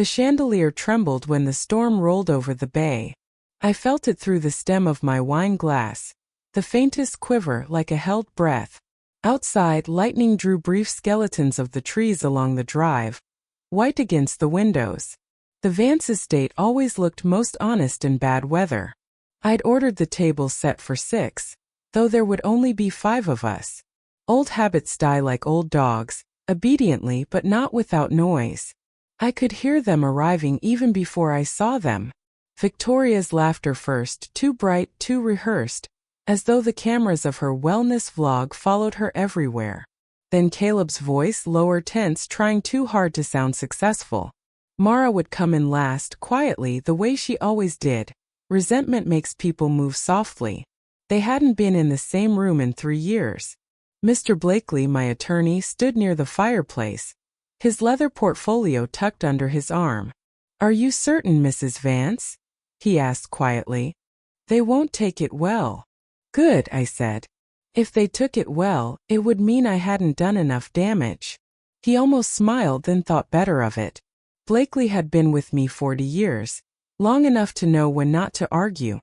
The chandelier trembled when the storm rolled over the bay. I felt it through the stem of my wine glass, the faintest quiver like a held breath. Outside, lightning drew brief skeletons of the trees along the drive, white against the windows. The Vance estate always looked most honest in bad weather. I'd ordered the table set for 6, though there would only be 5 of us. Old habits die like old dogs, obediently but not without noise. I could hear them arriving even before I saw them. Victoria's laughter first, too bright, too rehearsed, as though the cameras of her wellness vlog followed her everywhere. Then Caleb's voice, lower, tense, trying too hard to sound successful. Mara would come in last, quietly, the way she always did. Resentment makes people move softly. They hadn't been in the same room in 3 years. Mr. Blakely, my attorney, stood near the fireplace, his leather portfolio tucked under his arm. "Are you certain, Mrs. Vance?" he asked quietly. "They won't take it well." "Good," I said. "If they took it well, it would mean I hadn't done enough damage." He almost smiled, then thought better of it. Blakely had been with me 40 years, long enough to know when not to argue.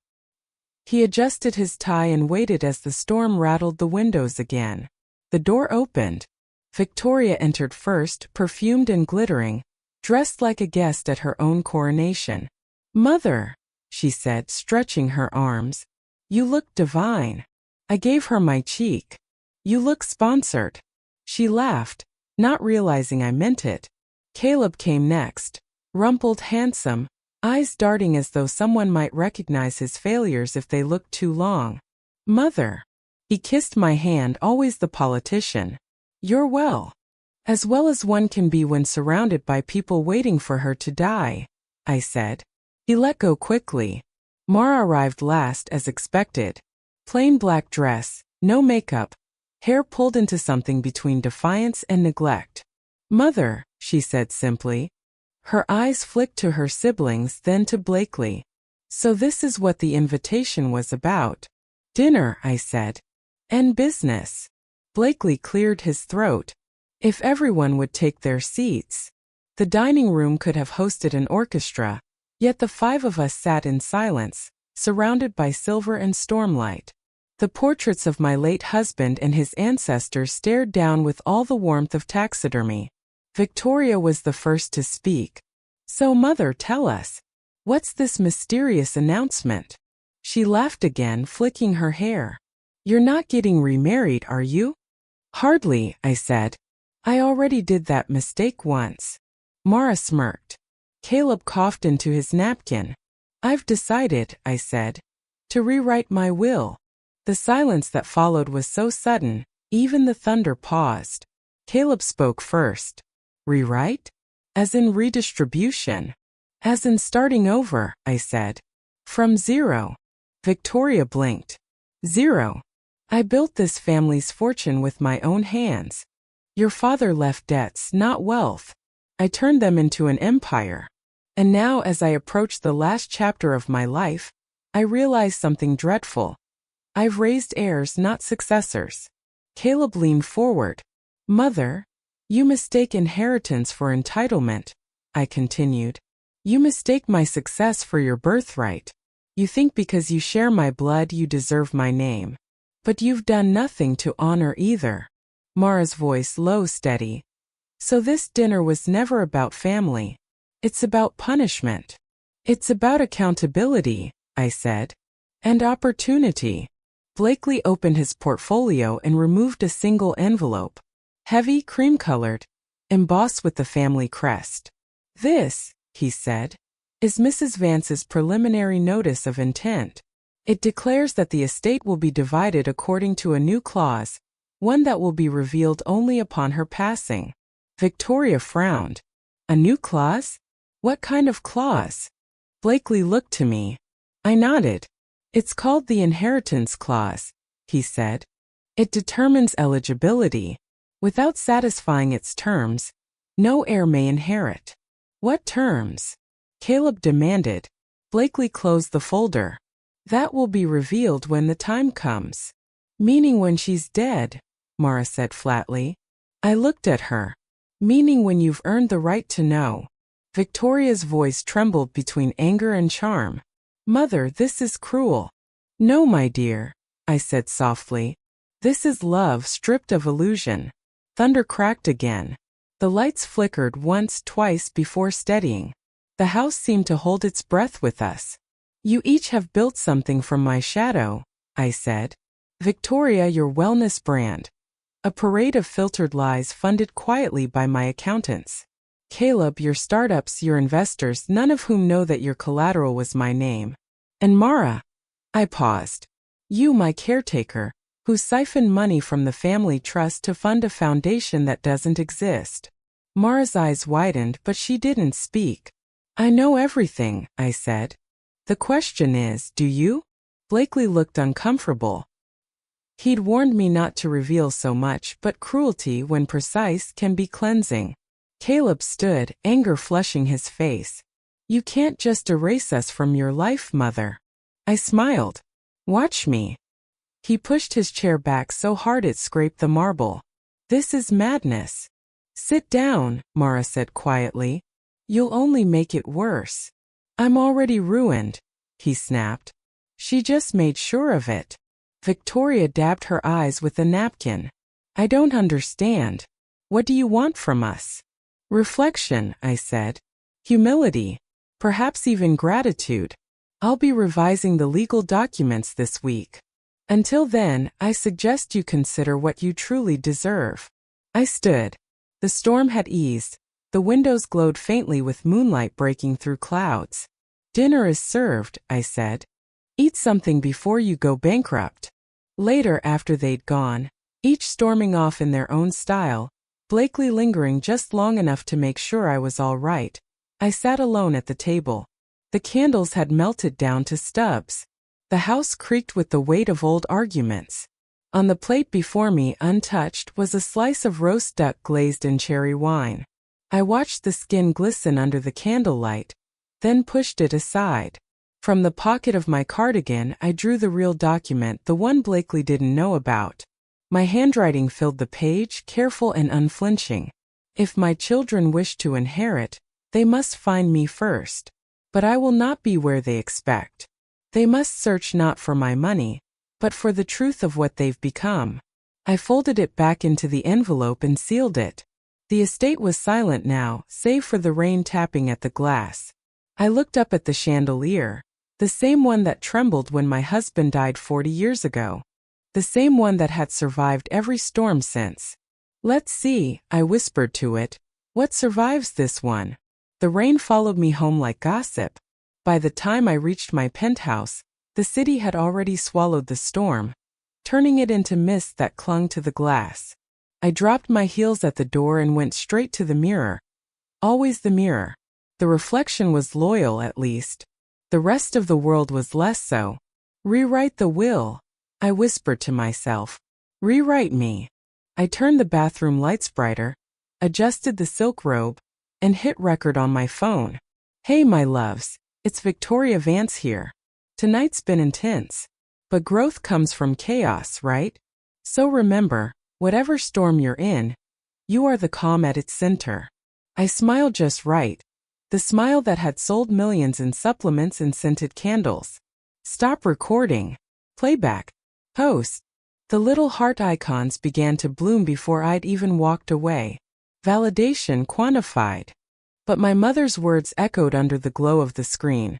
He adjusted his tie and waited as the storm rattled the windows again. The door opened. Victoria entered first, perfumed and glittering, dressed like a guest at her own coronation. "Mother," she said, stretching her arms, "you look divine." I gave her my cheek. "You look sponsored." She laughed, not realizing I meant it. Caleb came next, rumpled, handsome, eyes darting as though someone might recognize his failures if they looked too long. "Mother." He kissed my hand, always the politician. "You're well." "As well as one can be when surrounded by people waiting for her to die," I said. He let go quickly. Mara arrived last, as expected. Plain black dress, no makeup, hair pulled into something between defiance and neglect. "Mother," she said simply. Her eyes flicked to her siblings, then to Blakely. "So this is what the invitation was about." "Dinner," I said. "And business." Blakely cleared his throat. "If everyone would take their seats." The dining room could have hosted an orchestra, yet the 5 of us sat in silence, surrounded by silver and stormlight. The portraits of my late husband and his ancestors stared down with all the warmth of taxidermy. Victoria was the first to speak. "So, Mother, tell us, what's this mysterious announcement?" She laughed again, flicking her hair. "You're not getting remarried, are you?" "Hardly," I said. "I already did that mistake once." Mara smirked. Caleb coughed into his napkin. "I've decided," I said, "to rewrite my will." The silence that followed was so sudden, even the thunder paused. Caleb spoke first. "Rewrite? As in redistribution?" "As in starting over," I said. "From zero." Victoria blinked. "Zero. I built this family's fortune with my own hands. Your father left debts, not wealth. I turned them into an empire. And now, as I approach the last chapter of my life, I realize something dreadful. I've raised heirs, not successors." Caleb leaned forward. "Mother, you mistake inheritance for entitlement," I continued. "You mistake my success for your birthright. You think because you share my blood you deserve my name. But you've done nothing to honor either." Mara's voice low, steady. "So this dinner was never about family. It's about punishment. It's about accountability," I said. "And opportunity." Blakely opened his portfolio and removed a single envelope. Heavy, cream-colored, embossed with the family crest. "This," he said, "is Mrs. Vance's preliminary notice of intent. It declares that the estate will be divided according to a new clause, one that will be revealed only upon her passing." Victoria frowned. "A new clause? What kind of clause?" Blakely looked to me. I nodded. "It's called the inheritance clause," he said. "It determines eligibility. Without satisfying its terms, no heir may inherit." "What terms?" Caleb demanded. Blakely closed the folder. "That will be revealed when the time comes." "Meaning when she's dead," Mara said flatly. I looked at her. "Meaning when you've earned the right to know." Victoria's voice trembled between anger and charm. Mother, this is cruel. No, my dear, I said softly. This is love stripped of illusion. Thunder cracked again. The lights flickered once, twice before steadying. The house seemed to hold its breath with us. You each have built something from my shadow, I said. Victoria, your wellness brand. A parade of filtered lies funded quietly by my accountants. Caleb, your startups, your investors, none of whom know that your collateral was my name. And Mara. I paused. You, my caretaker, who siphoned money from the family trust to fund a foundation that doesn't exist. Mara's eyes widened, but she didn't speak. I know everything, I said. The question is, do you? Blakely looked uncomfortable. He'd warned me not to reveal so much, but cruelty, when precise, can be cleansing. Caleb stood, anger flushing his face. You can't just erase us from your life, Mother. I smiled. Watch me. He pushed his chair back so hard it scraped the marble. This is madness. Sit down, Mara said quietly. You'll only make it worse. I'm already ruined, he snapped. She just made sure of it. Victoria dabbed her eyes with a napkin. I don't understand. What do you want from us? Reflection, I said. Humility. Perhaps even gratitude. I'll be revising the legal documents this week. Until then, I suggest you consider what you truly deserve. I stood. The storm had eased. The windows glowed faintly with moonlight breaking through clouds. Dinner is served, I said. Eat something before you go bankrupt. Later, after they'd gone, each storming off in their own style, Blakely lingering just long enough to make sure I was all right, I sat alone at the table. The candles had melted down to stubs. The house creaked with the weight of old arguments. On the plate before me, untouched, was a slice of roast duck glazed in cherry wine. I watched the skin glisten under the candlelight, then pushed it aside. From the pocket of my cardigan, I drew the real document, the one Blakely didn't know about. My handwriting filled the page, careful and unflinching. If my children wish to inherit, they must find me first. But I will not be where they expect. They must search not for my money, but for the truth of what they've become. I folded it back into the envelope and sealed it. The estate was silent now, save for the rain tapping at the glass. I looked up at the chandelier, the same one that trembled when my husband died 40 years ago. The same one that had survived every storm since. Let's see, I whispered to it. What survives this one? The rain followed me home like gossip. By the time I reached my penthouse, the city had already swallowed the storm, turning it into mist that clung to the glass. I dropped my heels at the door and went straight to the mirror. Always the mirror. The reflection was loyal, at least. The rest of the world was less so. Rewrite the will, I whispered to myself. Rewrite me. I turned the bathroom lights brighter, adjusted the silk robe, and hit record on my phone. Hey, my loves, it's Victoria Vance here. Tonight's been intense. But growth comes from chaos, right? So remember, whatever storm you're in, you are the calm at its center. I smiled just right. The smile that had sold millions in supplements and scented candles. Stop recording. Playback. Post. The little heart icons began to bloom before I'd even walked away. Validation quantified. But my mother's words echoed under the glow of the screen.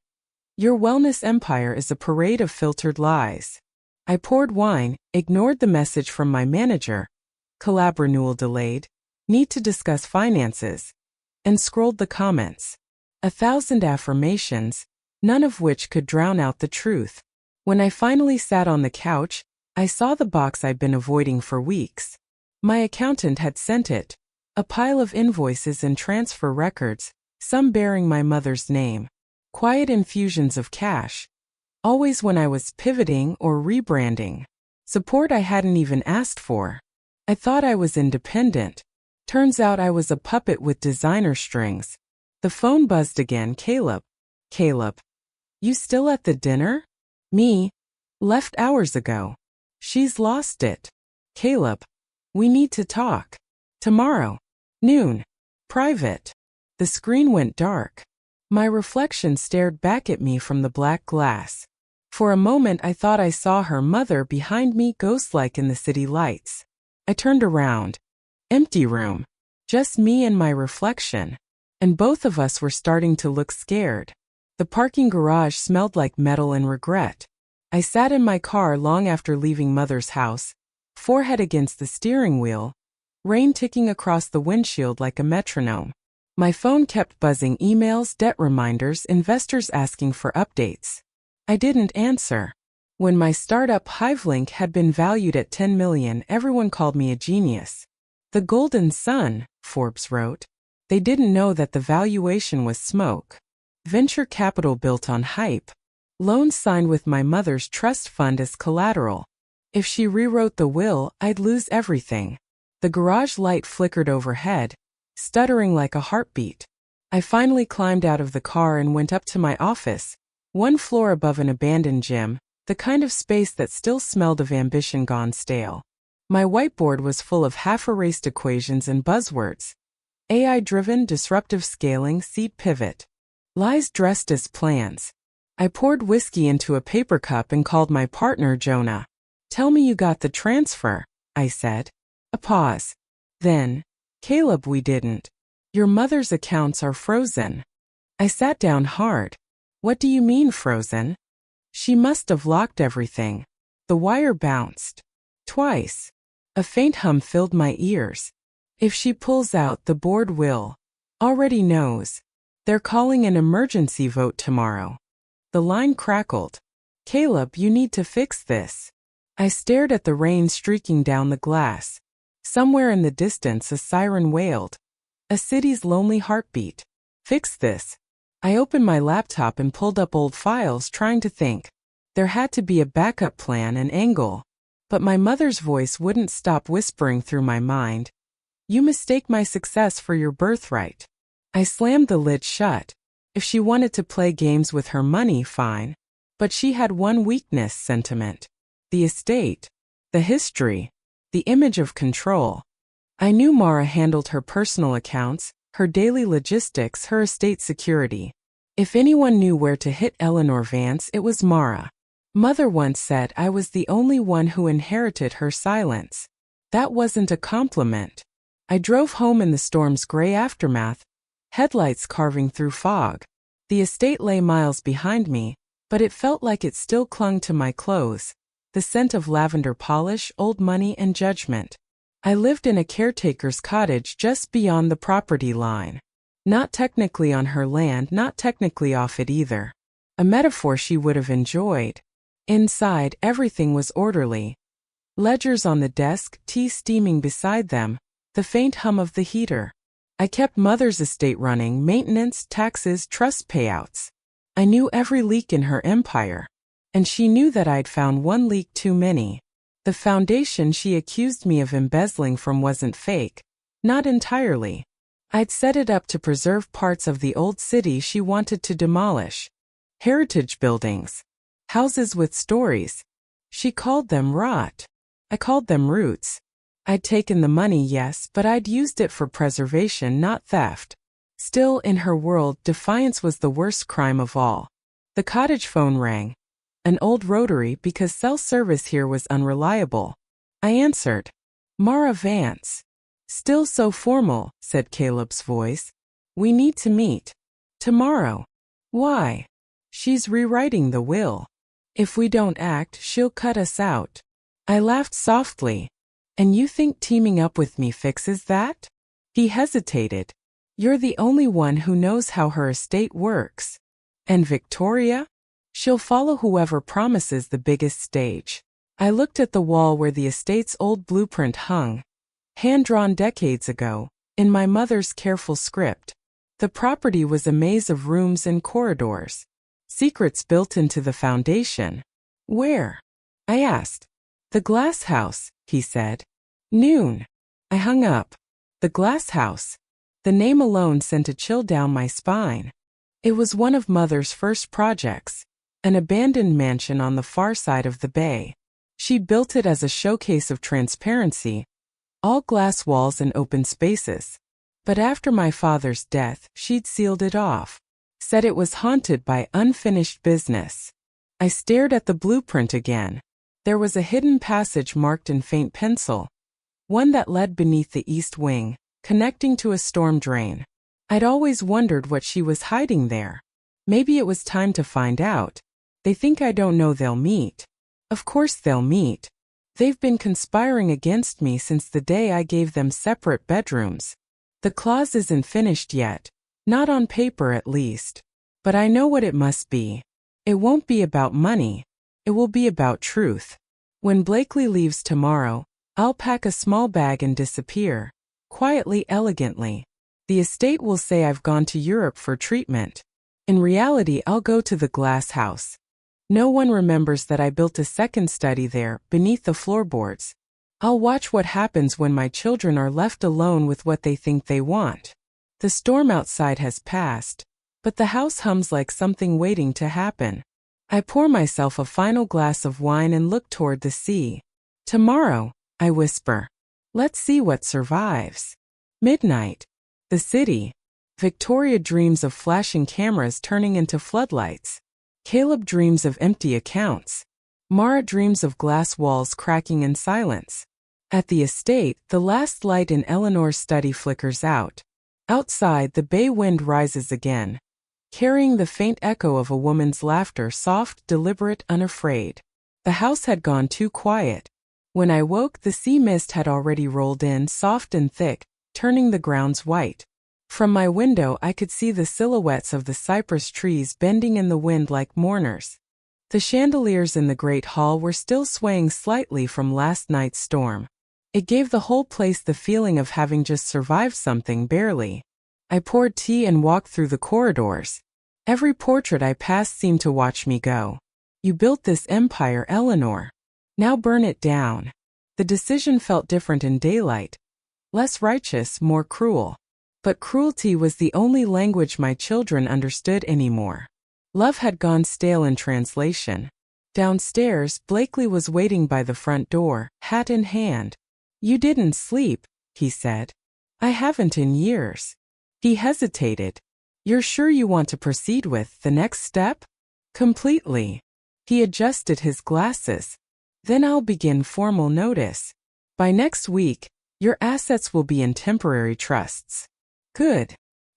Your wellness empire is a parade of filtered lies. I poured wine, ignored the message from my manager. Collab renewal delayed. Need to discuss finances. And scrolled the comments. 1,000 affirmations, none of which could drown out the truth. When I finally sat on the couch, I saw the box I'd been avoiding for weeks. My accountant had sent it. A pile of invoices and transfer records, some bearing my mother's name. Quiet infusions of cash. Always when I was pivoting or rebranding. Support I hadn't even asked for. I thought I was independent. Turns out I was a puppet with designer strings. The phone buzzed again. Caleb. Caleb. You still at the dinner? Me. Left hours ago. She's lost it. Caleb. We need to talk. Tomorrow. Noon. Private. The screen went dark. My reflection stared back at me from the black glass. For a moment I thought I saw her mother behind me, ghost-like in the city lights. I turned around. Empty room. Just me and my reflection. And both of us were starting to look scared. The parking garage smelled like metal and regret. I sat in my car long after leaving Mother's house, forehead against the steering wheel, rain ticking across the windshield like a metronome. My phone kept buzzing, emails, debt reminders, investors asking for updates. I didn't answer. When my startup HiveLink had been valued at $10 million, everyone called me a genius. The golden sun, Forbes wrote. They didn't know that the valuation was smoke. Venture capital built on hype. Loans signed with my mother's trust fund as collateral. If she rewrote the will, I'd lose everything. The garage light flickered overhead, stuttering like a heartbeat. I finally climbed out of the car and went up to my office, one floor above an abandoned gym, the kind of space that still smelled of ambition gone stale. My whiteboard was full of half-erased equations and buzzwords. AI-driven, disruptive scaling, seed pivot. Lies dressed as plans. I poured whiskey into a paper cup and called my partner Jonah. "Tell me you got the transfer," I said. A pause. Then, "Caleb, we didn't. Your mother's accounts are frozen." I sat down hard. "What do you mean frozen?" "She must have locked everything." The wire bounced. Twice. A faint hum filled my ears. "If she pulls out, the board will. Already knows. They're calling an emergency vote tomorrow." The line crackled. "Caleb, you need to fix this." I stared at the rain streaking down the glass. Somewhere in the distance a siren wailed. A city's lonely heartbeat. Fix this. I opened my laptop and pulled up old files, trying to think. There had to be a backup plan, an angle. But my mother's voice wouldn't stop whispering through my mind. "You mistake my success for your birthright." I slammed the lid shut. If she wanted to play games with her money, fine. But she had one weakness: sentiment. The estate. The history. The image of control. I knew Mara handled her personal accounts, her daily logistics, her estate security. If anyone knew where to hit Eleanor Vance, it was Mara. Mother once said I was the only one who inherited her silence. That wasn't a compliment. I drove home in the storm's gray aftermath, headlights carving through fog. The estate lay miles behind me, but it felt like it still clung to my clothes. The scent of lavender polish, old money, and judgment. I lived in a caretaker's cottage just beyond the property line. Not technically on her land, not technically off it either. A metaphor she would have enjoyed. Inside, everything was orderly. Ledgers on the desk, tea steaming beside them, the faint hum of the heater. I kept Mother's estate running: maintenance, taxes, trust payouts. I knew every leak in her empire. And she knew that I'd found one leak too many. The foundation she accused me of embezzling from wasn't fake. Not entirely. I'd set it up to preserve parts of the old city she wanted to demolish. Heritage buildings. Houses with stories. She called them rot. I called them roots. I'd taken the money, yes, but I'd used it for preservation, not theft. Still, in her world, defiance was the worst crime of all. The cottage phone rang. An old rotary, because cell service here was unreliable. I answered. "Mara Vance." "Still so formal," said Caleb's voice. "We need to meet. Tomorrow." "Why?" "She's rewriting the will. If we don't act, she'll cut us out." I laughed softly. "And you think teaming up with me fixes that?" He hesitated. "You're the only one who knows how her estate works. And Victoria? She'll follow whoever promises the biggest stage." I looked at the wall where the estate's old blueprint hung, hand-drawn decades ago, in my mother's careful script. The property was a maze of rooms and corridors. Secrets built into the foundation. "Where?" I asked. "The glass house," he said. "Noon." I hung up. The glass house. The name alone sent a chill down my spine. It was one of Mother's first projects. An abandoned mansion on the far side of the bay. She built it as a showcase of transparency. All glass walls and open spaces. But after my father's death, she'd sealed it off. Said it was haunted by unfinished business. I stared at the blueprint again. There was a hidden passage marked in faint pencil. One that led beneath the east wing, connecting to a storm drain. I'd always wondered what she was hiding there. Maybe it was time to find out. They think I don't know they'll meet. Of course they'll meet. They've been conspiring against me since the day I gave them separate bedrooms. The clause isn't finished yet. Not on paper at least. But I know what it must be. It won't be about money. It will be about truth. When Blakely leaves tomorrow, I'll pack a small bag and disappear. Quietly, elegantly. The estate will say I've gone to Europe for treatment. In reality, I'll go to the glass house. No one remembers that I built a second study there, beneath the floorboards. I'll watch what happens when my children are left alone with what they think they want. The storm outside has passed, but the house hums like something waiting to happen. I pour myself a final glass of wine and look toward the sea. Tomorrow, I whisper. Let's see what survives. Midnight. The city. Victoria dreams of flashing cameras turning into floodlights. Caleb dreams of empty accounts. Mara dreams of glass walls cracking in silence. At the estate, the last light in Eleanor's study flickers out. Outside, the bay wind rises again, carrying the faint echo of a woman's laughter, soft, deliberate, unafraid. The house had gone too quiet. When I woke, the sea mist had already rolled in, soft and thick, turning the grounds white. From my window, I could see the silhouettes of the cypress trees bending in the wind like mourners. The chandeliers in the great hall were still swaying slightly from last night's storm. It gave the whole place the feeling of having just survived something, barely. I poured tea and walked through the corridors. Every portrait I passed seemed to watch me go. You built this empire, Eleanor. Now burn it down. The decision felt different in daylight. Less righteous, more cruel. But cruelty was the only language my children understood anymore. Love had gone stale in translation. Downstairs, Blakely was waiting by the front door, hat in hand. You didn't sleep, he said. I haven't in years. He hesitated. You're sure you want to proceed with the next step? Completely. He adjusted his glasses. Then I'll begin formal notice. By next week, your assets will be in temporary trusts. Good.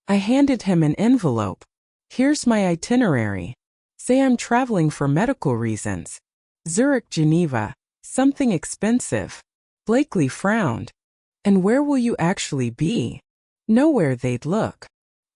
I handed him an envelope. Here's my itinerary. Say I'm traveling for medical reasons. Zurich, Geneva. Something expensive. Blakely frowned. And where will you actually be? Nowhere they'd look.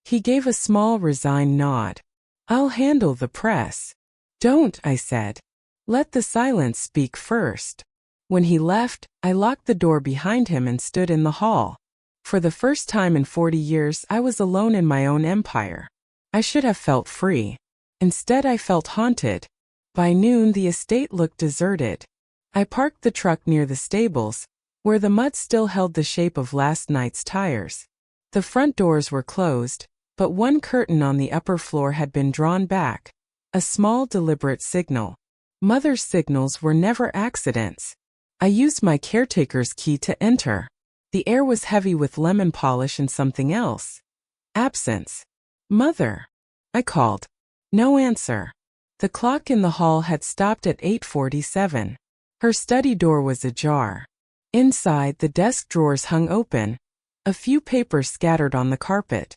He gave a small, resigned nod. I'll handle the press. Don't, I said. Let the silence speak first. When he left, I locked the door behind him and stood in the hall. For the first time in 40 years, I was alone in my own empire. I should have felt free. Instead, I felt haunted. By noon, the estate looked deserted. I parked the truck near the stables, where the mud still held the shape of last night's tires. The front doors were closed, but one curtain on the upper floor had been drawn back. A small, deliberate signal. Mother's signals were never accidents. I used my caretaker's key to enter. The air was heavy with lemon polish and something else. Absence. Mother. I called. No answer. The clock in the hall had stopped at 8:47. Her study door was ajar. Inside, the desk drawers hung open. A few papers scattered on the carpet.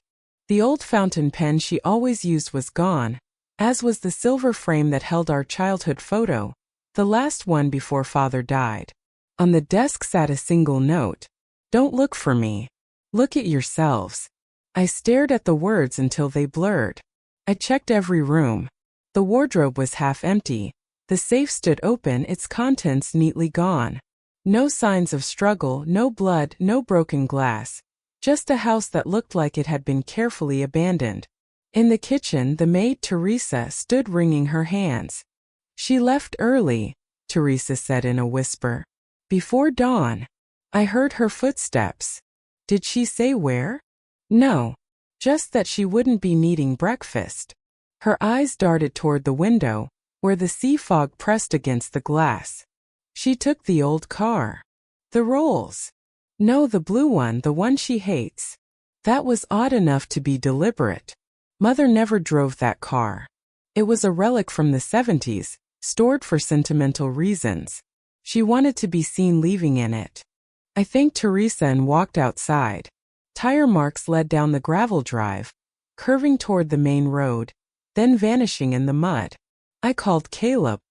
The old fountain pen she always used was gone, as was the silver frame that held our childhood photo, the last one before Father died. On the desk sat a single note. Don't look for me. Look at yourselves. I stared at the words until they blurred. I checked every room. The wardrobe was half empty. The safe stood open, its contents neatly gone. No signs of struggle, no blood, no broken glass. Just a house that looked like it had been carefully abandoned. In the kitchen, the maid Teresa stood wringing her hands. She left early, Teresa said in a whisper. Before dawn. I heard her footsteps. Did she say where? No. Just that she wouldn't be needing breakfast. Her eyes darted toward the window, where the sea fog pressed against the glass. She took the old car. The Rolls. No, the blue one, the one she hates. That was odd enough to be deliberate. Mother never drove that car. It was a relic from the 70s, stored for sentimental reasons. She wanted to be seen leaving in it. I thanked Teresa and walked outside. Tire marks led down the gravel drive, curving toward the main road, then vanishing in the mud. I called Caleb.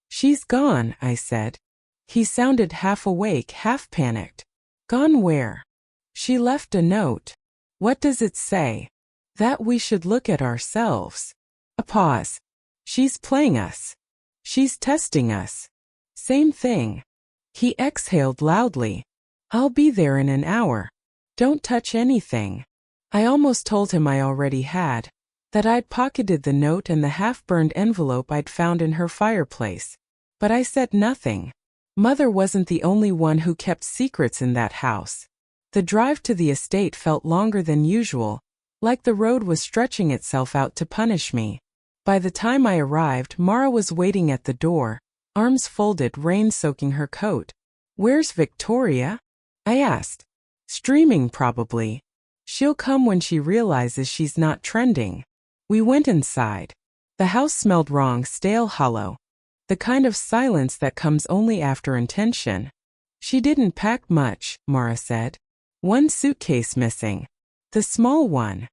"She's gone," I said. He sounded half awake, half panicked. "Gone where?" "She left a note." "What does it say?" "That we should look at ourselves." A pause. "She's playing us. She's testing us." "Same thing." He exhaled loudly. "I'll be there in an hour. Don't touch anything." I almost told him I already had, that I'd pocketed the note and the half-burned envelope I'd found in her fireplace. But I said nothing. Mother wasn't the only one who kept secrets in that house. The drive to the estate felt longer than usual, like the road was stretching itself out to punish me. By the time I arrived, Mara was waiting at the door, arms folded, rain soaking her coat. "Where's Victoria?" I asked. "Streaming, probably. She'll come when she realizes she's not trending." We went inside. The house smelled wrong, stale, hollow. The kind of silence that comes only after intention. "She didn't pack much," Mara said. "One suitcase missing. The small one.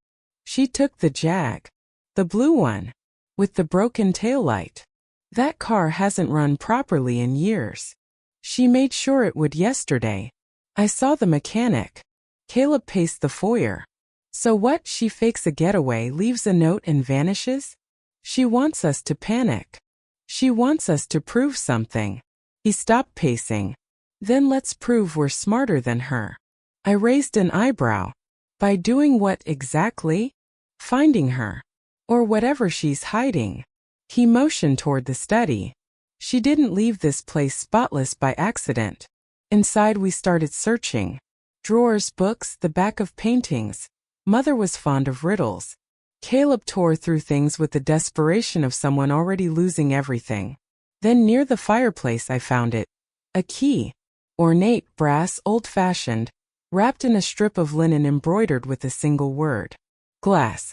She took the Jag. The blue one. With the broken taillight. That car hasn't run properly in years. She made sure it would yesterday. I saw the mechanic." Caleb paced the foyer. "So what? She fakes a getaway, leaves a note and vanishes? She wants us to panic. She wants us to prove something." He stopped pacing. "Then let's prove we're smarter than her." I raised an eyebrow. "By doing what exactly?" "Finding her. Or whatever she's hiding." He motioned toward the study. "She didn't leave this place spotless by accident." Inside we started searching. Drawers, books, the back of paintings. Mother was fond of riddles. Caleb tore through things with the desperation of someone already losing everything. Then near the fireplace I found it. A key. Ornate, brass, old-fashioned, wrapped in a strip of linen embroidered with a single word. "Glass."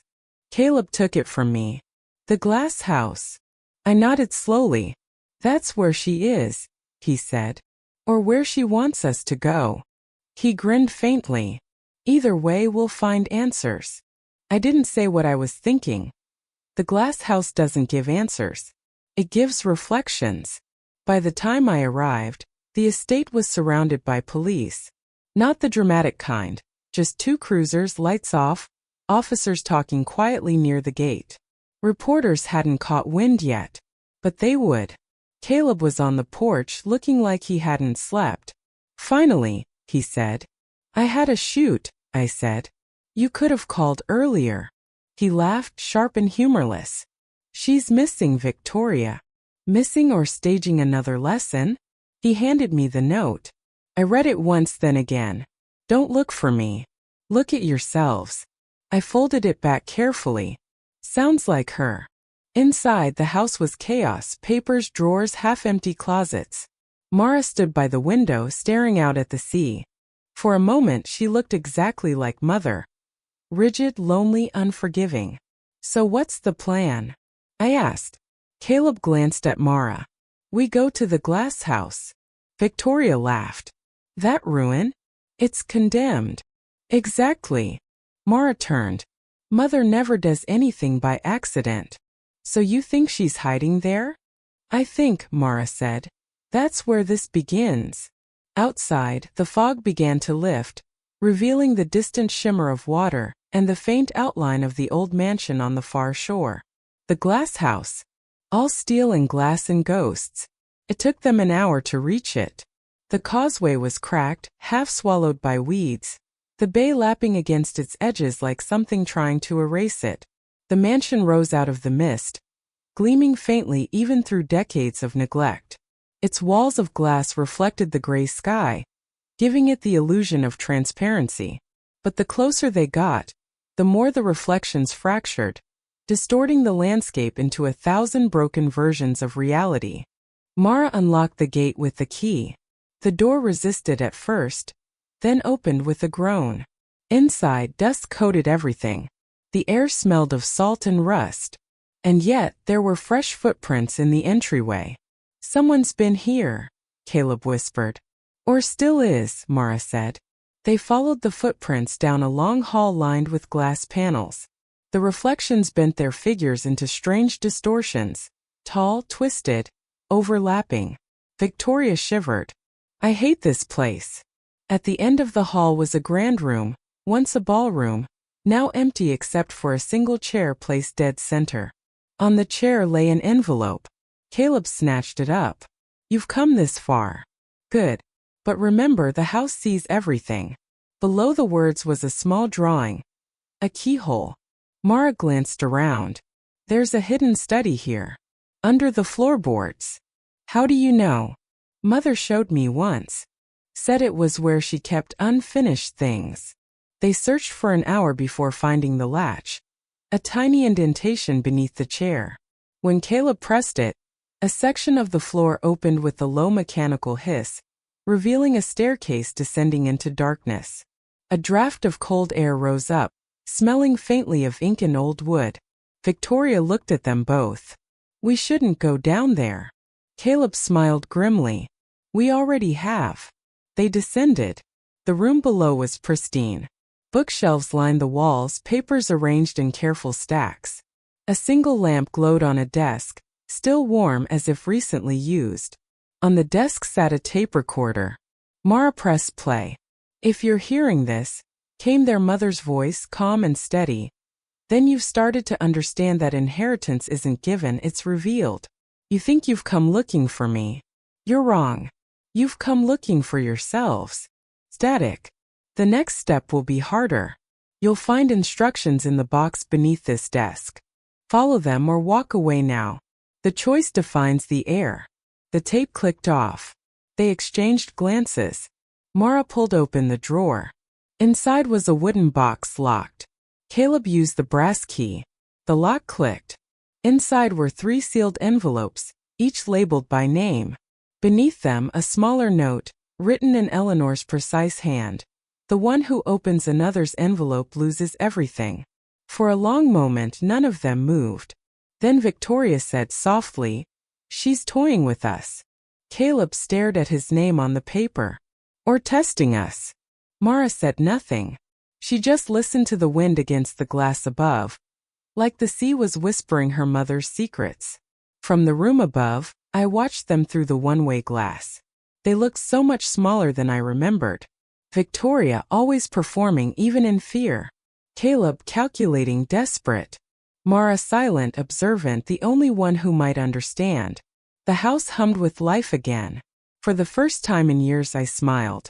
Caleb took it from me. "The glass house." I nodded slowly. "That's where she is," he said. "Or where she wants us to go." He grinned faintly. "Either way, we'll find answers." I didn't say what I was thinking. The glass house doesn't give answers. It gives reflections. By the time I arrived, the estate was surrounded by police. Not the dramatic kind, just 2 cruisers, lights off, officers talking quietly near the gate. Reporters hadn't caught wind yet, but they would. Caleb was on the porch looking like he hadn't slept. "Finally," he said. "I had a shoot," I said. "You could have called earlier." He laughed, sharp and humorless. "She's missing, Victoria." "Missing or staging another lesson?" He handed me the note. I read it once, then again. "Don't look for me. Look at yourselves." I folded it back carefully. Sounds like her. Inside, the house was chaos, papers, drawers, half-empty closets. Mara stood by the window, staring out at the sea. For a moment, she looked exactly like Mother. Rigid, lonely, unforgiving. "So what's the plan?" I asked. Caleb glanced at Mara. "We go to the glass house." Victoria laughed. "That ruin? It's condemned." "Exactly." Mara turned. "Mother never does anything by accident. So you think she's hiding there?" "I think," Mara said, "that's where this begins." Outside, the fog began to lift, revealing the distant shimmer of water and the faint outline of the old mansion on the far shore. The glass house. All steel and glass and ghosts. It took them an hour to reach it. The causeway was cracked, half swallowed by weeds, the bay lapping against its edges like something trying to erase it. The mansion rose out of the mist, gleaming faintly even through decades of neglect. Its walls of glass reflected the gray sky, giving it the illusion of transparency. But the closer they got, the more the reflections fractured, distorting the landscape into 1,000 broken versions of reality. Mara unlocked the gate with the key. The door resisted at first, then opened with a groan. Inside, dust coated everything. The air smelled of salt and rust. And yet, there were fresh footprints in the entryway. "Someone's been here," Caleb whispered. "Or still is," Mara said. They followed the footprints down a long hall lined with glass panels. The reflections bent their figures into strange distortions, tall, twisted, overlapping. Victoria shivered. "I hate this place." At the end of the hall was a grand room, once a ballroom, now empty except for a single chair placed dead center. On the chair lay an envelope. Caleb snatched it up. "You've come this far. Good. But remember, the house sees everything." Below the words was a small drawing. A keyhole. Mara glanced around. "There's a hidden study here. Under the floorboards." "How do you know?" "Mother showed me once. Said it was where she kept unfinished things." They searched for an hour before finding the latch. A tiny indentation beneath the chair. When Caleb pressed it, a section of the floor opened with a low mechanical hiss, revealing a staircase descending into darkness. A draft of cold air rose up, smelling faintly of ink and old wood. Victoria looked at them both. "We shouldn't go down there." Caleb smiled grimly. "We already have." They descended. The room below was pristine. Bookshelves lined the walls, papers arranged in careful stacks. A single lamp glowed on a desk, still warm as if recently used. On the desk sat a tape recorder. Mara pressed play. "If you're hearing this," came their mother's voice, calm and steady, "then you've started to understand that inheritance isn't given, it's revealed. You think you've come looking for me. You're wrong. You've come looking for yourselves." Static. "The next step will be harder. You'll find instructions in the box beneath this desk. Follow them or walk away now. The choice defines the heir." The tape clicked off. They exchanged glances. Mara pulled open the drawer. Inside was a wooden box locked. Caleb used the brass key. The lock clicked. Inside were 3 sealed envelopes, each labeled by name. Beneath them, a smaller note, written in Eleanor's precise hand. "The one who opens another's envelope loses everything." For a long moment, none of them moved. Then Victoria said softly, "She's toying with us." Caleb stared at his name on the paper. "Or testing us." Mara said nothing. She just listened to the wind against the glass above, like the sea was whispering her mother's secrets. From the room above, I watched them through the one-way glass. They looked so much smaller than I remembered. Victoria always performing even in fear. Caleb calculating, desperate. Mara silent, observant, the only one who might understand. The house hummed with life again. For the first time in years I smiled.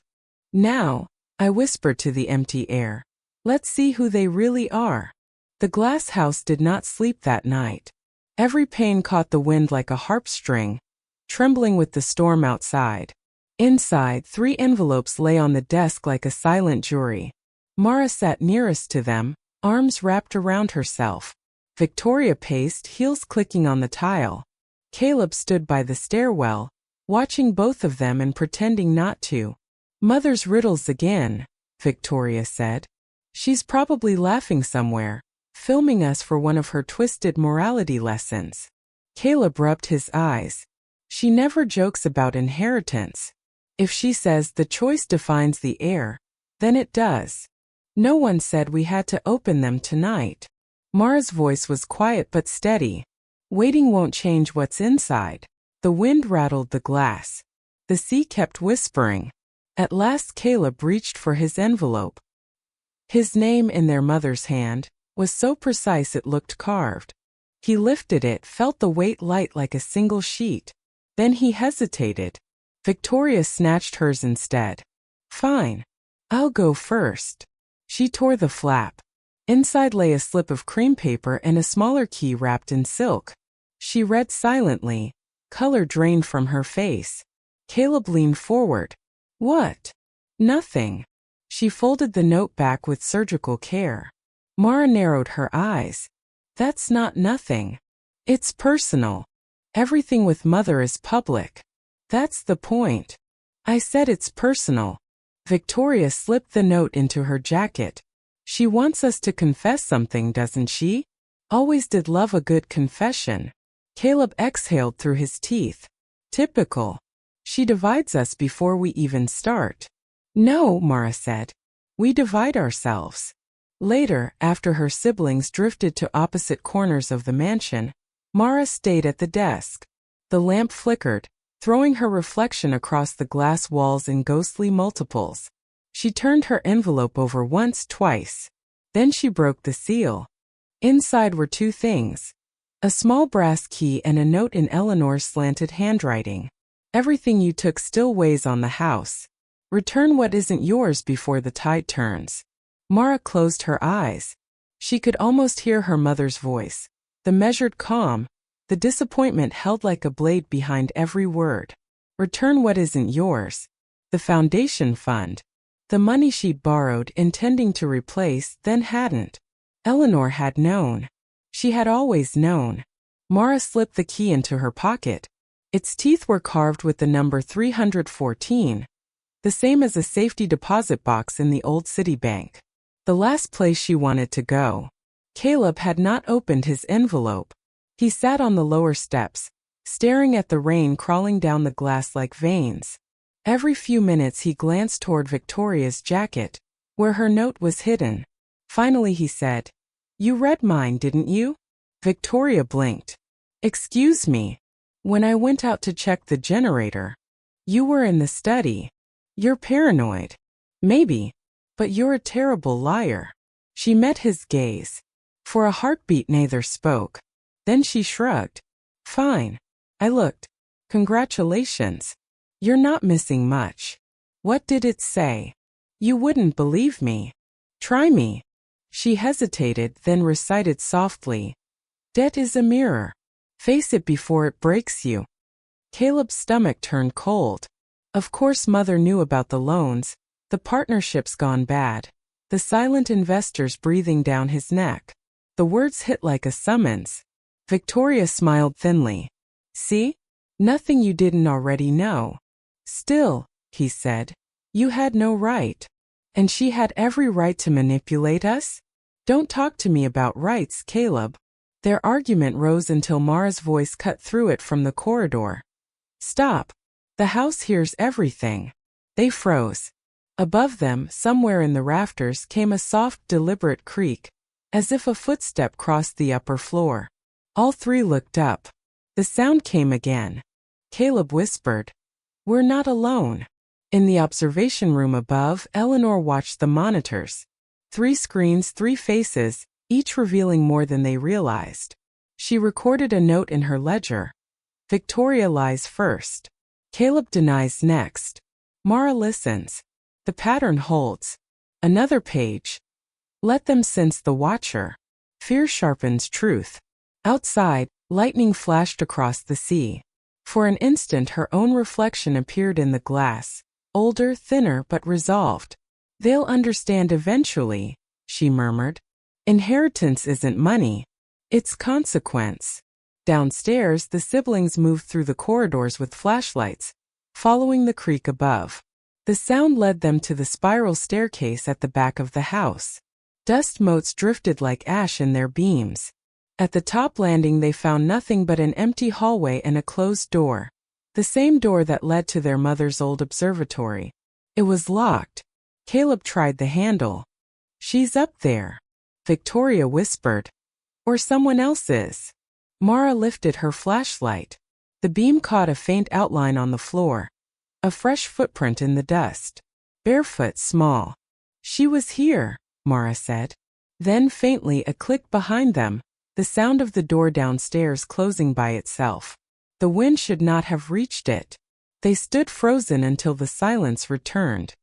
"Now," I whispered to the empty air, "let's see who they really are." The glass house did not sleep that night. Every pane caught the wind like a harp string, trembling with the storm outside. Inside, 3 envelopes lay on the desk like a silent jury. Mara sat nearest to them, arms wrapped around herself. Victoria paced, heels clicking on the tile. Caleb stood by the stairwell, watching both of them and pretending not to. "Mother's riddles again," Victoria said. "She's probably laughing somewhere, filming us for one of her twisted morality lessons." Caleb rubbed his eyes. "She never jokes about inheritance. If she says the choice defines the heir, then it does. No one said we had to open them tonight." Mara's voice was quiet but steady. "Waiting won't change what's inside." The wind rattled the glass. The sea kept whispering. At last Caleb reached for his envelope. His name in their mother's hand was so precise it looked carved. He lifted it, felt the weight light like a single sheet. Then he hesitated. Victoria snatched hers instead. "Fine. I'll go first." She tore the flap. Inside lay a slip of cream paper and a smaller key wrapped in silk. She read silently. Color drained from her face. Caleb leaned forward. "What?" "Nothing." She folded the note back with surgical care. Mara narrowed her eyes. "That's not nothing. It's personal. Everything with Mother is public. That's the point." "I said it's personal." Victoria slipped the note into her jacket, She wants us to confess something, doesn't she? Always did love a good confession. Caleb exhaled through his teeth. Typical. She divides us before we even start. No, Mara said. We divide ourselves. Later, after her siblings drifted to opposite corners of the mansion, Mara stayed at the desk. The lamp flickered, throwing her reflection across the glass walls in ghostly multiples. She turned her envelope over once, twice. Then she broke the seal. Inside were two things: a small brass key and a note in Eleanor's slanted handwriting. Everything you took still weighs on the house. Return what isn't yours before the tide turns. Mara closed her eyes. She could almost hear her mother's voice, the measured calm, the disappointment held like a blade behind every word. Return what isn't yours. The foundation fund. The money she'd borrowed, intending to replace, then hadn't. Eleanor had known. She had always known. Mara slipped the key into her pocket. Its teeth were carved with the number 314, the same as a safety deposit box in the old city bank. The last place she wanted to go. Caleb had not opened his envelope. He sat on the lower steps, staring at the rain crawling down the glass like veins. Every few minutes he glanced toward Victoria's jacket, where her note was hidden. Finally he said, "You read mine, didn't you?" Victoria blinked. "Excuse me. When I went out to check the generator, you were in the study. You're paranoid. Maybe. But you're a terrible liar." She met his gaze. For a heartbeat neither spoke. Then she shrugged. "Fine." I looked. "Congratulations. You're not missing much." "What did it say?" "You wouldn't believe me. Try me." She hesitated, then recited softly. "Debt is a mirror. Face it before it breaks you." Caleb's stomach turned cold. Of course Mother knew about the loans, the partnerships gone bad, the silent investors breathing down his neck. The words hit like a summons. Victoria smiled thinly. "See? Nothing you didn't already know." "Still," he said, "you had no right. And she had every right to manipulate us?" "Don't talk to me about rights, Caleb." Their argument rose until Mara's voice cut through it from the corridor. "Stop. The house hears everything." They froze. Above them, somewhere in the rafters, came a soft, deliberate creak, as if a footstep crossed the upper floor. All three looked up. The sound came again. Caleb whispered, "We're not alone." In the observation room above, Eleanor watched the monitors. 3 screens, 3 faces, each revealing more than they realized. She recorded a note in her ledger. Victoria lies first. Caleb denies next. Mara listens. The pattern holds. Another page. Let them sense the watcher. Fear sharpens truth. Outside, lightning flashed across the sea. For an instant her own reflection appeared in the glass, older, thinner, but resolved. "They'll understand eventually," she murmured. "Inheritance isn't money. It's consequence." Downstairs, the siblings moved through the corridors with flashlights, following the creak above. The sound led them to the spiral staircase at the back of the house. Dust motes drifted like ash in their beams. At the top landing they found nothing but an empty hallway and a closed door. The same door that led to their mother's old observatory. It was locked. Caleb tried the handle. "She's up there," Victoria whispered. "Or someone else is." Mara lifted her flashlight. The beam caught a faint outline on the floor. A fresh footprint in the dust. Barefoot, small. "She was here," Mara said. Then faintly a click behind them, the sound of the door downstairs closing by itself. The wind should not have reached it. They stood frozen until the silence returned.